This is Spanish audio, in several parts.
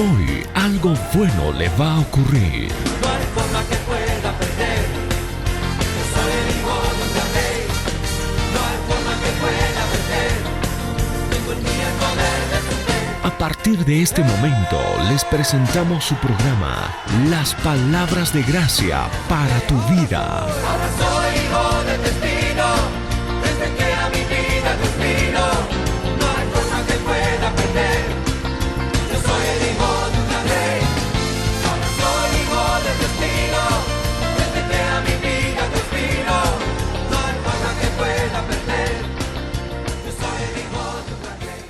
Hoy algo bueno le va a ocurrir. No hay forma que pueda perder. Yo soy el hijo de un gran rey. No hay forma que pueda perder. Tengo en mí el poder de su fe. A partir de este momento les presentamos su programa Las Palabras de Gracia para tu vida. Ahora soy hijo del destino. Desde que a mi vida Dios vino. No hay forma que pueda perder. Yo soy el hijo de un gran rey. Ahora soy hijo del destino. Desde que a mi vida Dios vino. No hay forma que pueda perder. Yo soy el hijo de un gran rey.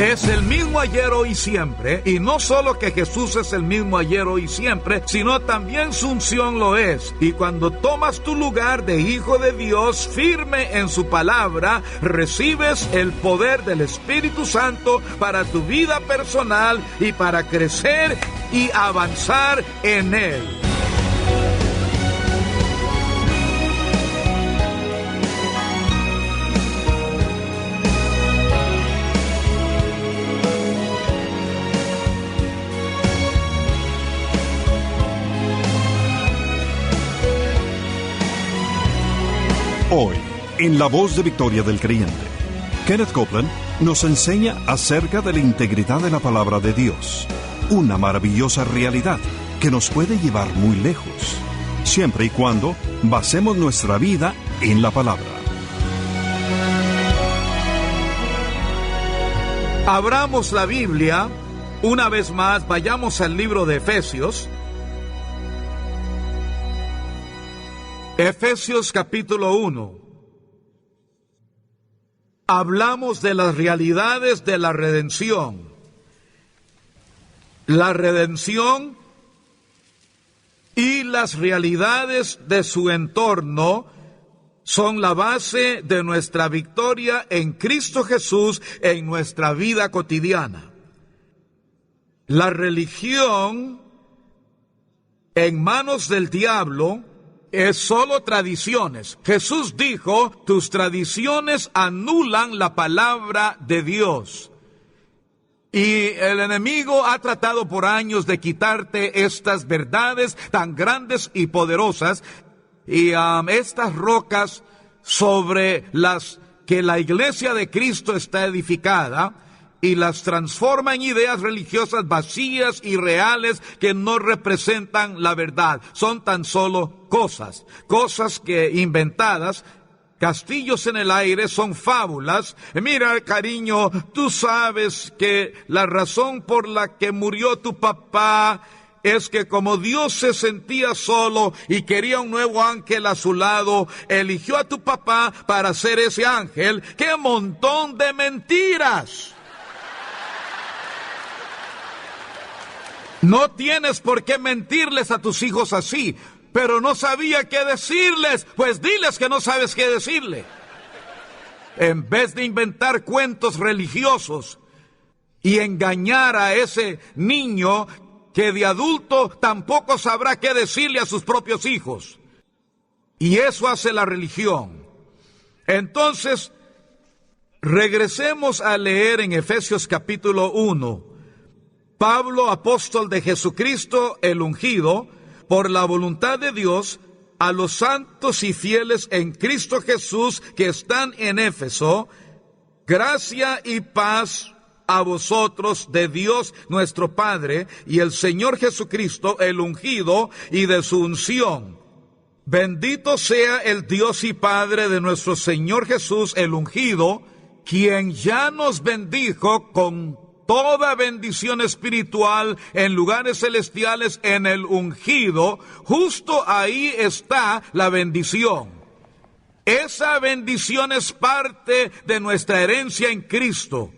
es el mismo ayer, hoy y siempre. Y no solo que Jesús es el mismo ayer, hoy y siempre, sino también su unción lo es. Y cuando tomas tu lugar de hijo de Dios, firme en su palabra, recibes el poder del Espíritu Santo para tu vida personal y para crecer y avanzar en él. Hoy, en La Voz de Victoria del Creyente, Kenneth Copeland nos enseña acerca de la integridad de la palabra de Dios, una maravillosa realidad que nos puede llevar muy lejos, siempre y cuando basemos nuestra vida en la palabra. Abramos la Biblia, una vez más, vayamos al libro de Efesios. Efesios capítulo 1. Hablamos de las realidades de la redención. La redención y las realidades de su entorno son la base de nuestra victoria en Cristo Jesús en nuestra vida cotidiana. La religión en manos del diablo es solo tradiciones. Jesús dijo, tus tradiciones anulan la palabra de Dios. Y el enemigo ha tratado por años de quitarte estas verdades tan grandes y poderosas y estas rocas sobre las que la iglesia de Cristo está edificada, y las transforma en ideas religiosas vacías y reales que no representan la verdad. Son tan solo cosas que inventadas, castillos en el aire, son fábulas. Mira, cariño, tú sabes que la razón por la que murió tu papá es que como Dios se sentía solo y quería un nuevo ángel a su lado, eligió a tu papá para ser ese ángel. ¡Qué montón de mentiras! No tienes por qué mentirles a tus hijos así, pero no sabía qué decirles, pues diles que no sabes qué decirle. En vez de inventar cuentos religiosos y engañar a ese niño que de adulto tampoco sabrá qué decirle a sus propios hijos. Y eso hace la religión. Entonces, regresemos a leer en Efesios capítulo 1. Pablo, apóstol de Jesucristo, el ungido, por la voluntad de Dios, a los santos y fieles en Cristo Jesús que están en Éfeso, gracia y paz a vosotros de Dios nuestro Padre y el Señor Jesucristo, el ungido, y de su unción. Bendito sea el Dios y Padre de nuestro Señor Jesús, el ungido, quien ya nos bendijo con toda bendición espiritual en lugares celestiales en el ungido. Justo ahí está la bendición. Esa bendición es parte de nuestra herencia en Cristo,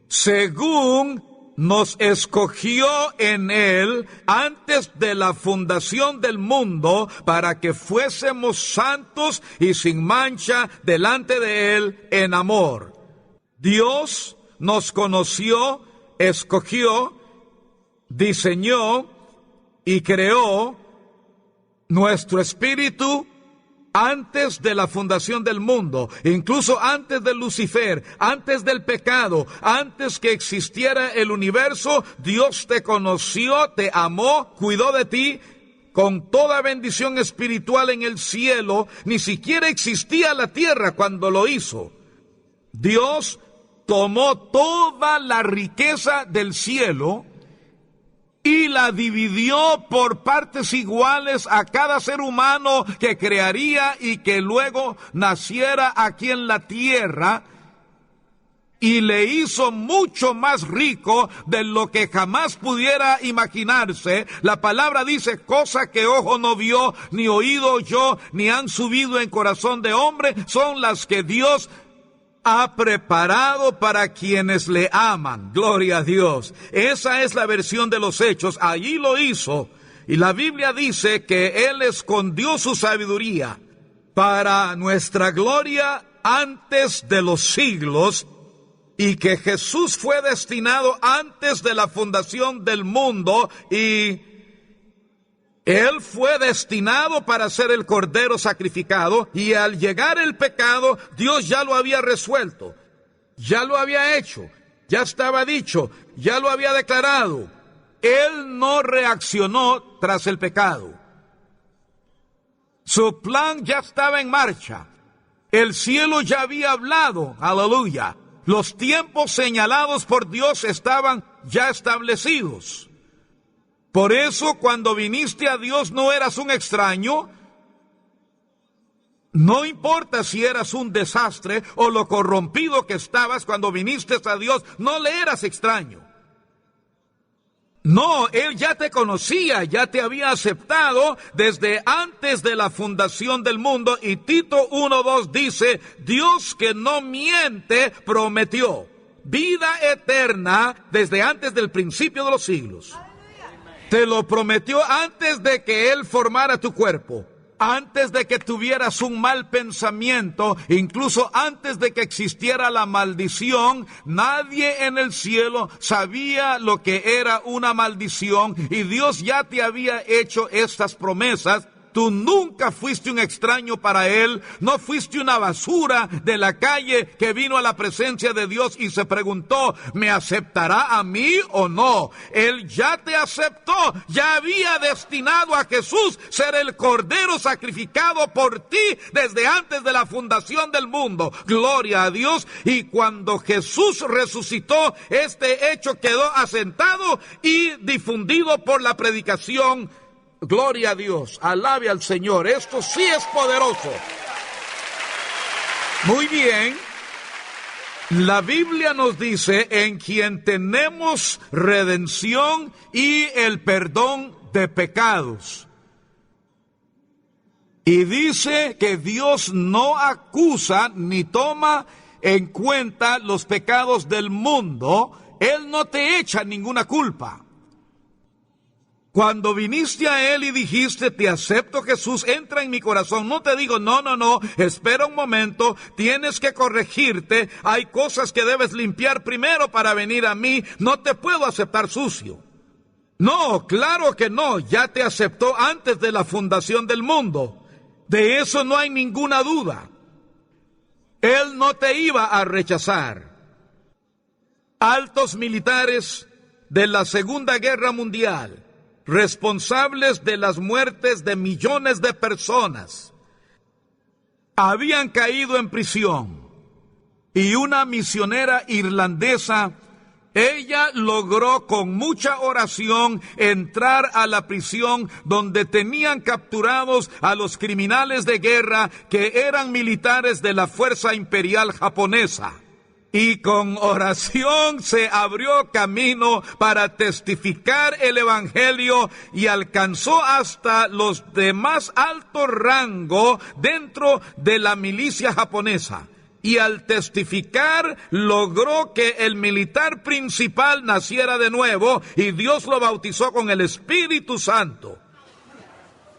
según nos escogió en Él antes de la fundación del mundo, para que fuésemos santos y sin mancha delante de Él en amor. Dios nos conoció, escogió, diseñó y creó nuestro espíritu antes de la fundación del mundo, incluso antes de Lucifer, antes del pecado, antes que existiera el universo. Dios te conoció, te amó, cuidó de ti con toda bendición espiritual en el cielo. Ni siquiera existía la tierra cuando lo hizo. Dios tomó toda la riqueza del cielo y la dividió por partes iguales a cada ser humano que crearía y que luego naciera aquí en la tierra, y le hizo mucho más rico de lo que jamás pudiera imaginarse. La palabra dice, cosa que ojo no vio, ni oído oyó, ni han subido en corazón de hombre, son las que Dios ha preparado para quienes le aman. Gloria a Dios. Esa es la versión de los Hechos. Allí lo hizo. Y la Biblia dice que Él escondió su sabiduría para nuestra gloria antes de los siglos, y que Jesús fue destinado antes de la fundación del mundo, y Él fue destinado para ser el Cordero sacrificado, y al llegar el pecado, Dios ya lo había resuelto, ya lo había hecho, ya estaba dicho, ya lo había declarado. Él no reaccionó tras el pecado. Su plan ya estaba en marcha. El cielo ya había hablado, aleluya. Los tiempos señalados por Dios estaban ya establecidos. Por eso, cuando viniste a Dios, no eras un extraño. No importa si eras un desastre o lo corrompido que estabas, cuando viniste a Dios, no le eras extraño. No, Él ya te conocía, ya te había aceptado desde antes de la fundación del mundo. Y Tito 1:2 dice, Dios que no miente prometió vida eterna desde antes del principio de los siglos. Te lo prometió antes de que Él formara tu cuerpo, antes de que tuvieras un mal pensamiento, incluso antes de que existiera la maldición. Nadie en el cielo sabía lo que era una maldición, y Dios ya te había hecho estas promesas. Tú nunca fuiste un extraño para Él, no fuiste una basura de la calle que vino a la presencia de Dios y se preguntó, ¿me aceptará a mí o no? Él ya te aceptó, ya había destinado a Jesús ser el Cordero sacrificado por ti desde antes de la fundación del mundo. Gloria a Dios. Y cuando Jesús resucitó, este hecho quedó asentado y difundido por la predicación. Gloria a Dios, alabe al Señor, esto sí es poderoso. Muy bien, la Biblia nos dice, en quien tenemos redención y el perdón de pecados. Y dice que Dios no acusa ni toma en cuenta los pecados del mundo. Él no te echa ninguna culpa. Cuando viniste a Él y dijiste, te acepto Jesús, entra en mi corazón, no te digo, no, espera un momento, tienes que corregirte, hay cosas que debes limpiar primero para venir a mí, no te puedo aceptar sucio. No, claro que no, ya te aceptó antes de la fundación del mundo, de eso no hay ninguna duda. Él no te iba a rechazar. Altos militares de la Segunda Guerra Mundial, responsables de las muertes de millones de personas, habían caído en prisión, y una misionera irlandesa, ella logró con mucha oración entrar a la prisión donde tenían capturados a los criminales de guerra que eran militares de la Fuerza Imperial Japonesa. Y con oración se abrió camino para testificar el Evangelio y alcanzó hasta los de más alto rango dentro de la milicia japonesa. Y al testificar logró que el militar principal naciera de nuevo y Dios lo bautizó con el Espíritu Santo.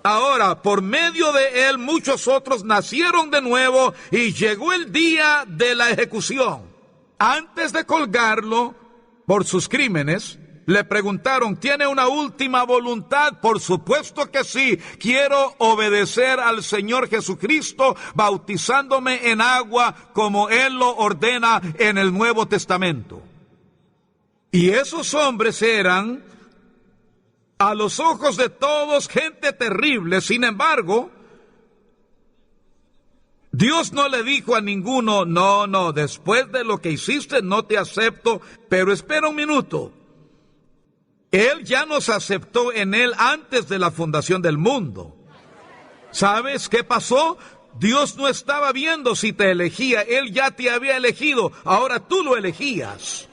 Ahora, por medio de él, muchos otros nacieron de nuevo y llegó el día de la ejecución. Antes de colgarlo por sus crímenes, le preguntaron, ¿tiene una última voluntad? Por supuesto que sí, quiero obedecer al Señor Jesucristo bautizándome en agua como Él lo ordena en el Nuevo Testamento. Y esos hombres eran, a los ojos de todos, gente terrible. Sin embargo, Dios no le dijo a ninguno, no, después de lo que hiciste no te acepto, pero espera un minuto. Él ya nos aceptó en Él antes de la fundación del mundo. ¿Sabes qué pasó? Dios no estaba viendo si te elegía, Él ya te había elegido, ahora tú lo elegías.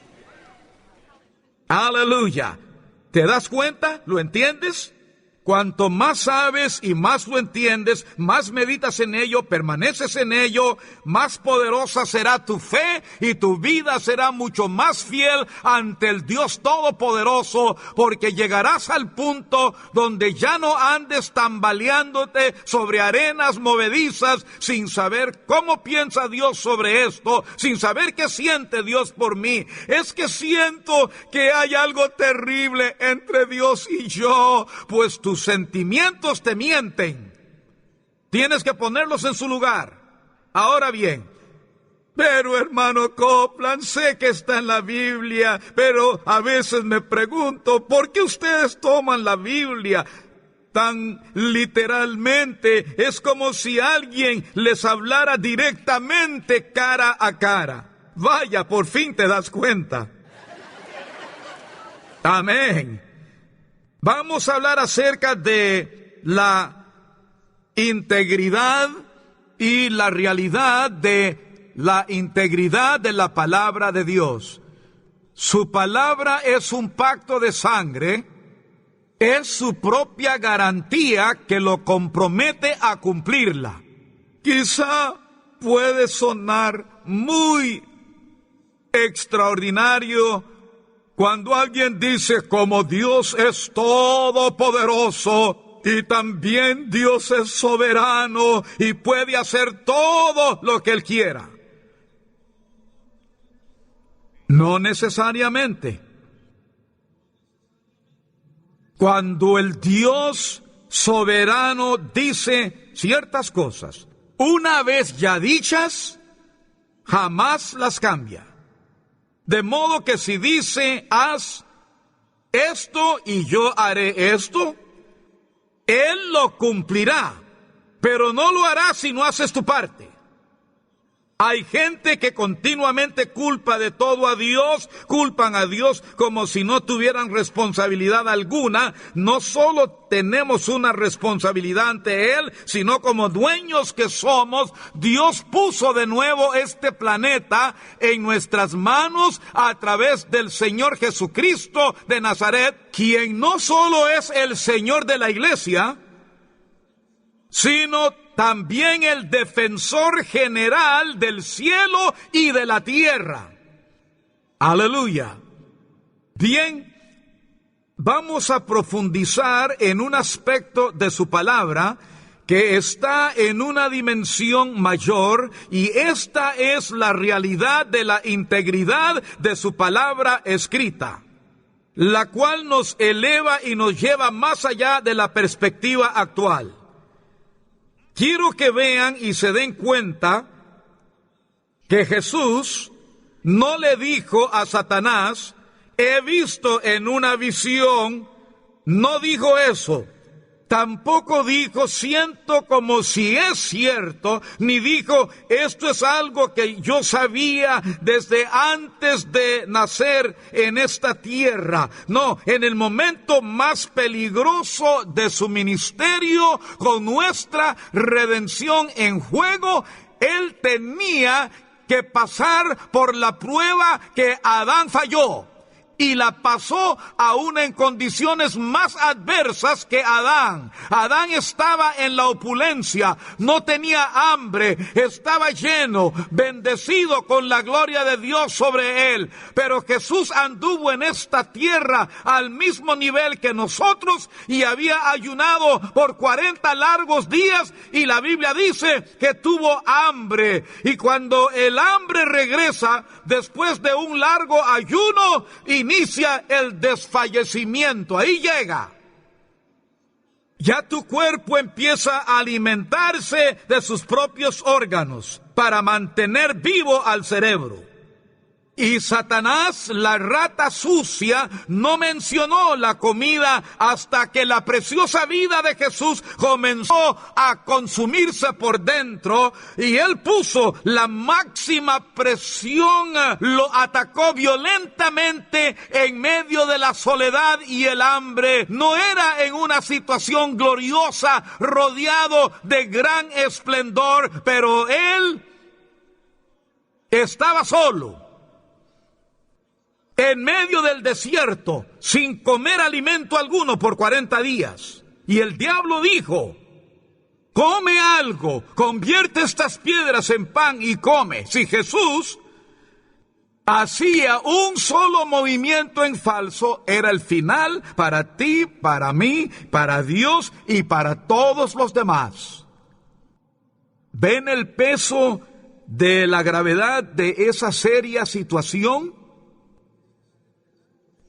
Aleluya. ¿Te das cuenta? ¿Lo entiendes? Cuanto más sabes y más lo entiendes, más meditas en ello, permaneces en ello, más poderosa será tu fe y tu vida será mucho más fiel ante el Dios Todopoderoso, porque llegarás al punto donde ya no andes tambaleándote sobre arenas movedizas sin saber cómo piensa Dios sobre esto, sin saber qué siente Dios por mí. Es que siento que hay algo terrible entre Dios y yo, pues tus sentimientos te mienten. Tienes que ponerlos en su lugar. Ahora bien, pero hermano Copeland, sé que está en la Biblia, pero a veces me pregunto, ¿por qué ustedes toman la Biblia tan literalmente? Es como si alguien les hablara directamente cara a cara. Vaya, por fin te das cuenta. Amén. Vamos a hablar acerca de la integridad y la realidad de la integridad de la palabra de Dios. Su palabra es un pacto de sangre, es su propia garantía que lo compromete a cumplirla. Quizá puede sonar muy extraordinario cuando alguien dice, como Dios es todopoderoso y también Dios es soberano y puede hacer todo lo que Él quiera. No necesariamente. Cuando el Dios soberano dice ciertas cosas, una vez ya dichas, jamás las cambia. De modo que si dice, haz esto y yo haré esto, Él lo cumplirá, pero no lo hará si no haces tu parte. Hay gente que continuamente culpa de todo a Dios, culpan a Dios como si no tuvieran responsabilidad alguna. No solo tenemos una responsabilidad ante Él, sino como dueños que somos, Dios puso de nuevo este planeta en nuestras manos a través del Señor Jesucristo de Nazaret, quien no solo es el Señor de la iglesia, sino también el defensor general del cielo y de la tierra. Aleluya. Bien, vamos a profundizar en un aspecto de su palabra que está en una dimensión mayor, y esta es la realidad de la integridad de su palabra escrita, la cual nos eleva y nos lleva más allá de la perspectiva actual. Quiero que vean y se den cuenta que Jesús no le dijo a Satanás, he visto en una visión. No dijo eso. Tampoco dijo, siento como si es cierto, ni dijo, esto es algo que yo sabía desde antes de nacer en esta tierra. No, en el momento más peligroso de su ministerio, con nuestra redención en juego, Él tenía que pasar por la prueba que Adán falló. Y la pasó aún en condiciones más adversas que Adán. Adán estaba en la opulencia, no tenía hambre, estaba lleno, bendecido con la gloria de Dios sobre él. Pero Jesús anduvo en esta tierra al mismo nivel que nosotros y había ayunado por 40 largos días, y la Biblia dice que tuvo hambre. Y cuando el hambre regresa después de un largo ayuno, inicia el desfallecimiento. Ahí llega. Ya tu cuerpo empieza a alimentarse de sus propios órganos para mantener vivo al cerebro. Y Satanás, la rata sucia, no mencionó la comida hasta que la preciosa vida de Jesús comenzó a consumirse por dentro, y él puso la máxima presión, lo atacó violentamente en medio de la soledad y el hambre. No era en una situación gloriosa, rodeado de gran esplendor, pero él estaba solo, en medio del desierto, sin comer alimento alguno por 40 días. Y el diablo dijo: come algo, convierte estas piedras en pan y come. Si Jesús hacía un solo movimiento en falso, era el final para ti, para mí, para Dios y para todos los demás. ¿Ven el peso de la gravedad de esa seria situación?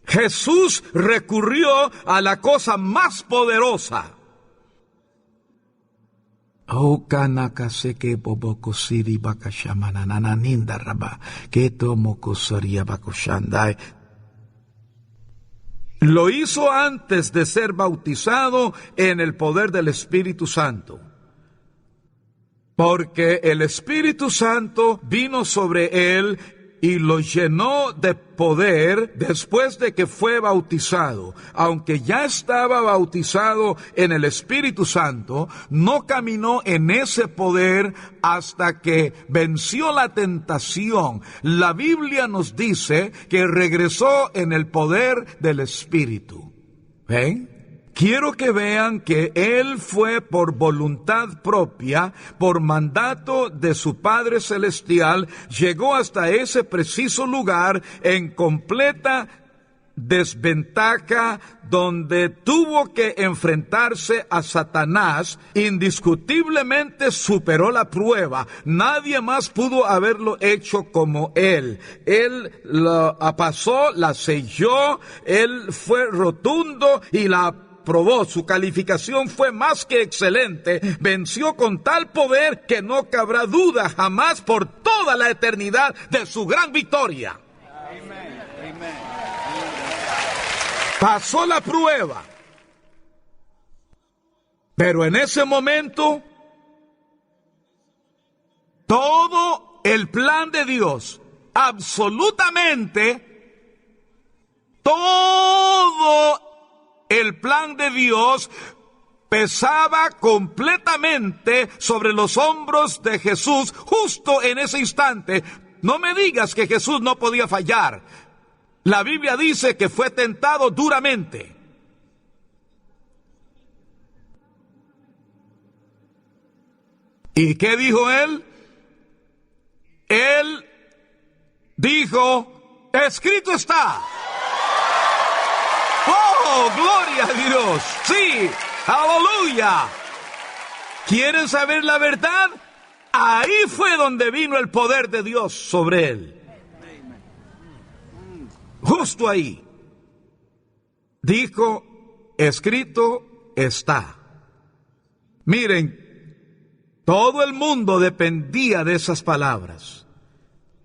Jesús recurrió a la cosa más poderosa. Oh, kanaka seke boboko siri bakashamana nananinda raba keto mokosaria bakoshandai. Lo hizo antes de ser bautizado en el poder del Espíritu Santo. Porque el Espíritu Santo vino sobre él y lo llenó de poder después de que fue bautizado. Aunque ya estaba bautizado en el Espíritu Santo, no caminó en ese poder hasta que venció la tentación. La Biblia nos dice que regresó en el poder del Espíritu. ¿Ven? Quiero que vean que él fue por voluntad propia, por mandato de su Padre Celestial, llegó hasta ese preciso lugar en completa desventaja, donde tuvo que enfrentarse a Satanás. Indiscutiblemente superó la prueba. Nadie más pudo haberlo hecho como él. Él la pasó, la selló, él fue rotundo y la aprobó. Su calificación fue más que excelente. Venció con tal poder que no cabrá duda jamás por toda la eternidad de su gran victoria. Pasó la prueba. Pero en ese momento, todo el plan de Dios, absolutamente todo el plan de Dios pesaba completamente sobre los hombros de Jesús justo en ese instante. No me digas que Jesús no podía fallar. La Biblia dice que fue tentado duramente. ¿Y qué dijo él? Él dijo: escrito está. ¡Oh, gloria a Dios! ¡Sí! ¡Aleluya! ¿Quieren saber la verdad? Ahí fue donde vino el poder de Dios sobre él. Justo ahí. Dijo: escrito está. Miren, todo el mundo dependía de esas palabras.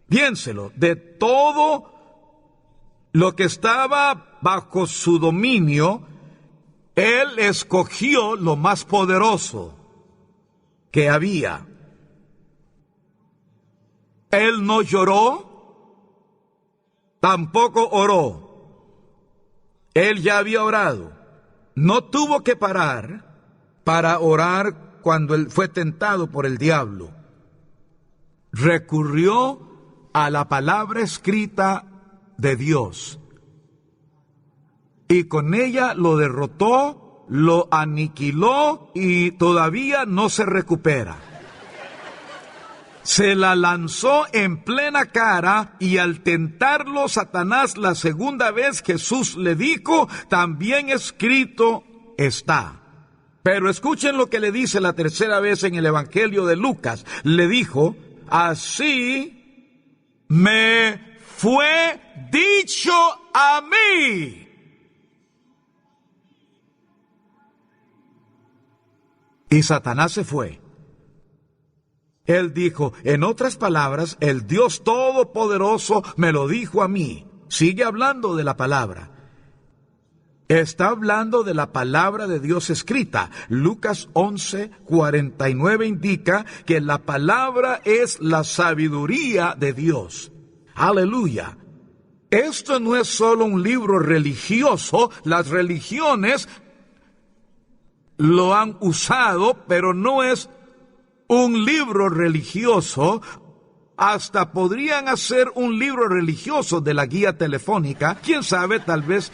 Piénselo, de todo lo que estaba bajo su dominio, él escogió lo más poderoso que había. Él no lloró, tampoco oró. Él ya había orado. No tuvo que parar para orar cuando él fue tentado por el diablo. Recurrió a la palabra escrita de Dios. Y con ella lo derrotó, lo aniquiló y todavía no se recupera. Se la lanzó en plena cara y al tentarlo Satanás la segunda vez, Jesús le dijo: también escrito está. Pero escuchen lo que le dice la tercera vez en el Evangelio de Lucas. Le dijo: así me fue dicho a mí. Y Satanás se fue. Él dijo, en otras palabras, el Dios Todopoderoso me lo dijo a mí. Sigue hablando de la palabra. Está hablando de la palabra de Dios escrita. Lucas 11:49 indica que la palabra es la sabiduría de Dios. Aleluya. Esto no es solo un libro religioso. Las religiones lo han usado, pero no es un libro religioso. Hasta podrían hacer un libro religioso de la guía telefónica. ¿Quién sabe? Tal vez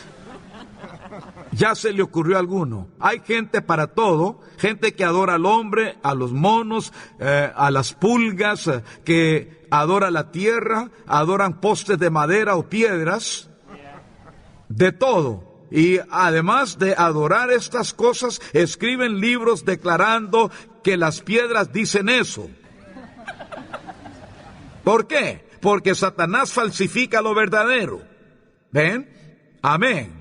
Ya se le ocurrió a alguno. Hay gente para todo, gente que adora al hombre, a los monos, a las pulgas, que adora la tierra, adoran postes de madera o piedras, de todo. Y además de adorar estas cosas, escriben libros declarando que las piedras dicen eso. ¿Por qué? Porque Satanás falsifica lo verdadero. ¿Ven? Amén.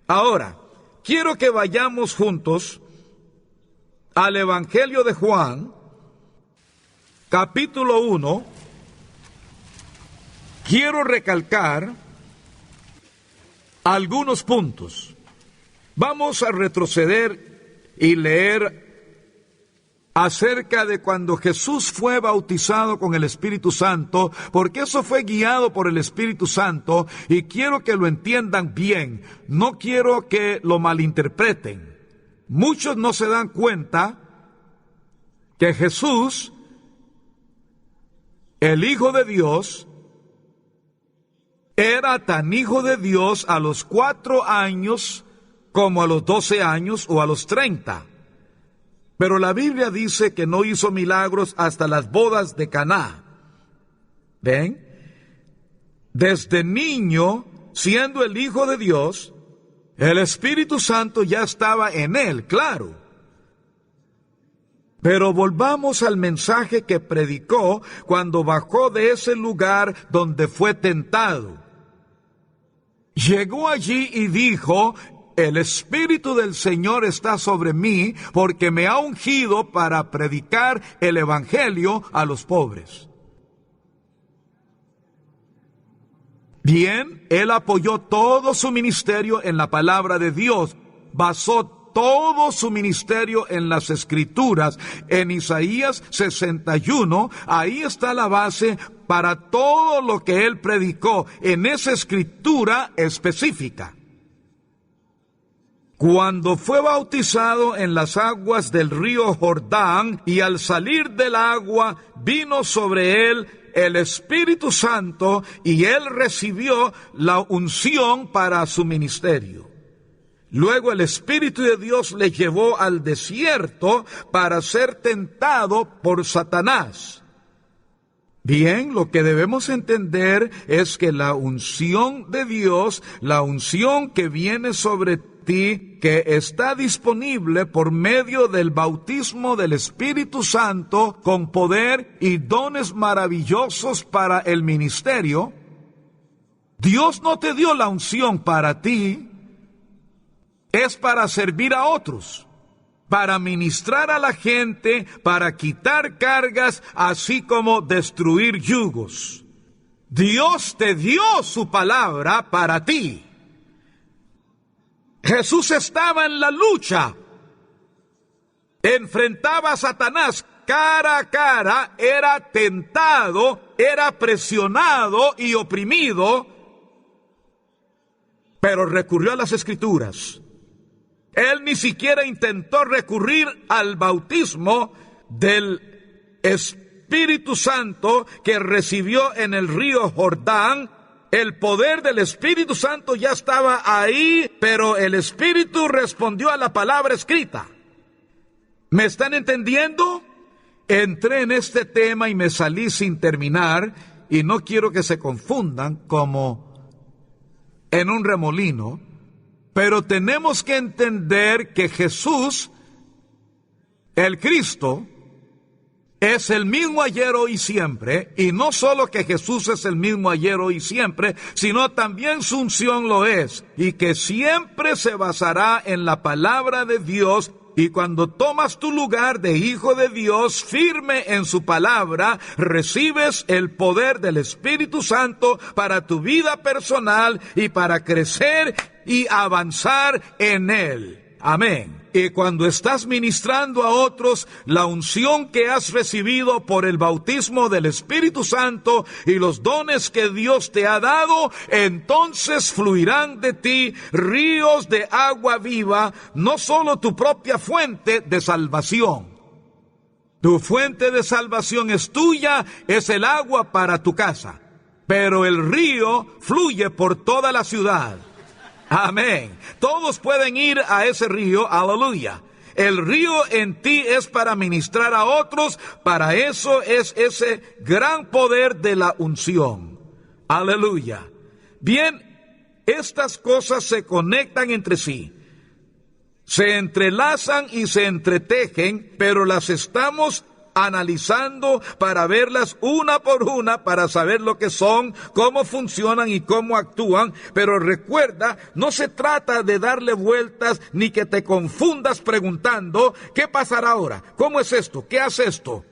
Ahora, quiero que vayamos juntos al Evangelio de Juan, capítulo 1. Quiero recalcar algunos puntos. Vamos a retroceder y leer acerca de cuando Jesús fue bautizado con el Espíritu Santo, porque eso fue guiado por el Espíritu Santo, y quiero que lo entiendan bien, no quiero que lo malinterpreten. Muchos no se dan cuenta que Jesús, el Hijo de Dios, era tan Hijo de Dios a los 4 años como a los 12 años o a los 30. Pero la Biblia dice que no hizo milagros hasta las bodas de Caná. ¿Ven? Desde niño, siendo el Hijo de Dios, el Espíritu Santo ya estaba en él, claro. Pero volvamos al mensaje que predicó cuando bajó de ese lugar donde fue tentado. Llegó allí y dijo: el Espíritu del Señor está sobre mí, porque me ha ungido para predicar el Evangelio a los pobres. Bien, él apoyó todo su ministerio en la palabra de Dios, basó todo su ministerio en las Escrituras. En Isaías 61, ahí está la base para todo lo que él predicó, en esa escritura específica. Cuando fue bautizado en las aguas del río Jordán, y al salir del agua vino sobre él el Espíritu Santo, y él recibió la unción para su ministerio. Luego el Espíritu de Dios le llevó al desierto para ser tentado por Satanás. Bien, lo que debemos entender es que la unción de Dios, la unción que viene sobre ti, que está disponible por medio del bautismo del Espíritu Santo con poder y dones maravillosos para el ministerio, Dios no te dio la unción para ti, es para servir a otros, para ministrar a la gente, para quitar cargas, así como destruir yugos. Dios te dio su palabra para ti. Jesús estaba en la lucha, enfrentaba a Satanás cara a cara, era tentado, era presionado y oprimido, pero recurrió a las Escrituras. Él ni siquiera intentó recurrir al bautismo del Espíritu Santo que recibió en el río Jordán. El poder del Espíritu Santo ya estaba ahí, pero el Espíritu respondió a la palabra escrita. ¿Me están entendiendo? Entré en este tema y me salí sin terminar, y no quiero que se confundan como en un remolino. Pero tenemos que entender que Jesús, el Cristo, es el mismo ayer, hoy y siempre. Y no solo que Jesús es el mismo ayer, hoy y siempre, sino también su unción lo es. Y que siempre se basará en la palabra de Dios. Y cuando tomas tu lugar de hijo de Dios, firme en su palabra, recibes el poder del Espíritu Santo para tu vida personal y para crecer y avanzar en él. Amén. Y cuando estás ministrando a otros, la unción que has recibido por el bautismo del Espíritu Santo y los dones que Dios te ha dado, entonces fluirán de ti ríos de agua viva, no solo tu propia fuente de salvación. Tu fuente de salvación es tuya, es el agua para tu casa, pero el río fluye por toda la ciudad. Amén. Todos pueden ir a ese río, aleluya. El río en ti es para ministrar a otros, para eso es ese gran poder de la unción. Aleluya. Bien, estas cosas se conectan entre sí, se entrelazan y se entretejen, pero las estamos analizando para verlas una por una, para saber lo que son, cómo funcionan y cómo actúan. Pero recuerda, no se trata de darle vueltas ni que te confundas preguntando, ¿qué pasará ahora? ¿Cómo es esto? ¿Qué hace esto?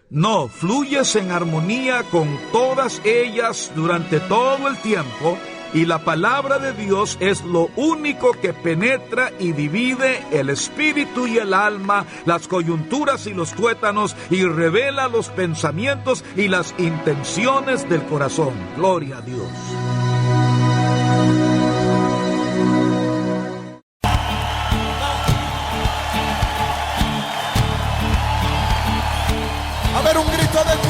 No, fluyes en armonía con todas ellas durante todo el tiempo, y la palabra de Dios es lo único que penetra y divide el espíritu y el alma, las coyunturas y los tuétanos, y revela los pensamientos y las intenciones del corazón. Gloria a Dios. A ver, un grito de